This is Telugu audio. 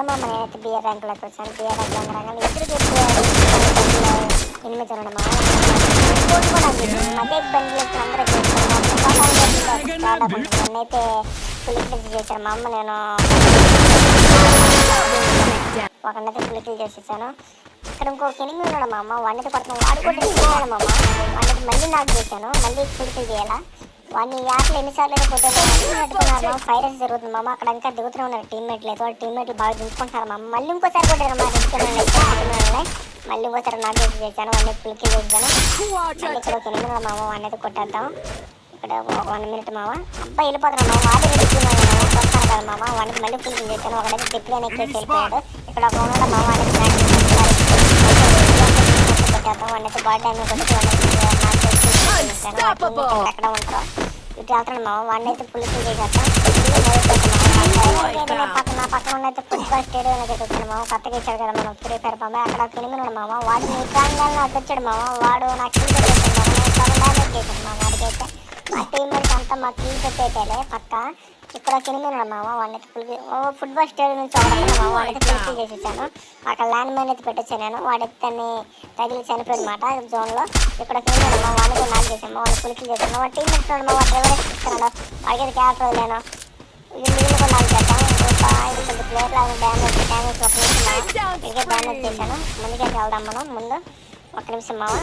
మా నేనైతే బిఆర్ ర్యాంకులోకి వచ్చాను. బిఆర్ ర్యాంకులో రంగానే ఎదురు ఎనిమిది చూడండి మా ఇంకోటి కూడా మధ్య బండిలో అందరూ నన్నైతే పులికిల్ చేశాను మా అమ్మ. నేను ఒకనైతే పులికిల్ చేసేసాను. ఇక్కడ ఇంకొక ఎనిమిది ఉన్నాడు మా అమ్మ. వాడినైతే కొడుతున్నాను. వాడు కూడా తీసుకున్నాడు మా అమ్మ. వాడికి మళ్ళీ నాకు చేశాను. మళ్ళీ పులికిల్ చేయాలా. వాడిని యాప్లో ఎన్నిసార్లు అయితే కొట్టుకున్నారు. ఫైరస్ జరుగుతుంది మామ. అక్కడ ఇంకా దిగుతూనే ఉన్నారు టీమ్మేట్లు అయితే. వాళ్ళు టీమ్మేట్లు బాగా దించుకుంటున్నారు మామ. మళ్ళీ ఇంకోసారి కొట్టారు మా దించుకున్నాను. మళ్ళీ ఇంకోసారి నాకు చేశాను. వాడిని పులికిల్ చేశాను. మళ్ళీ ఇక్కడ ఒక ఎనిమిది మామ. వాడిని అయితే కొట్టేద్దాం. ఇక్కడ 1 minute మామ. అబ్బాయి వెళ్ళిపోతున్నాడు మామ. వాడి కొడుతున్నాను కదా మామ. వాడికి మళ్ళీ పులికిల్ చేశాను. ఒకడైతే తిప్పిగా ఎక్కేసి వెళ్ళిపోయాడు. ఇక్కడ ఒక ఉన్నాడు మామ. వాడికి కొట్టేద్దాం. వాడినైతే బాడీ డ్యామేజ్ కొట్టి ఎక్కడ ఉంటారో ఇటు వెళ్తాడు మామ. వాడిని అయితే పులికిల్ చేసేద్దాం. నా పక్కన ఉన్నైతే ఫుట్బాల్ స్టేడియం అయితే వచ్చాడు మామ. కొత్తగా ఇచ్చాడు కదా మనం ఫ్రీ ఫైర్ పంప. అక్కడ ఎనిమిది మామ. వాడు నీ ప్రాంగాలను నాకు వచ్చాడు మామ. వాడు నాకు కీ పెట్టేసాడు మామ. నేను సగం డ్యామేజ్ చేశాను మామ. వాడికైతే మా టీమ్మేట్స్ అంతా మా కీ పెట్టేటేలే పక్క. ఇక్కడ ఎనిమిది మామ. వాడిని అయితే ఫుట్బాల్ స్టేడియం నుంచి మామ. వాడికి పులికిల్ చేసేసాను. అక్కడ ల్యాండ్ మైన్ అయితే పెట్టొచ్చాను నేను. వాడైతే దాన్ని తగిలి చనిపోయింది మాట జోన్లో. ఇక్కడ ఎనిమిది మామ. వాడికి నాకు చేశాను. వాడిని పులికిల్ చేశాను. వాడు టీమ్మేట్స్ ఉన్నాడు మా. వాడు ఎవరైతే ఇస్తున్నాడు వాడికి క్యారెక్టర్ వదిలేను. ఇది నీళ్ళు కూడా నాకు చేద్దాం. ఇది కొంచెం ప్లేట్ లాగా డ్యామేజ్ ఒక నిమిషం ఇదిగే డ్యామేజ్ చేశాను. ముందుకైతే వెళ్దాం మనం. ముందు ఒక నిమిషం మామ.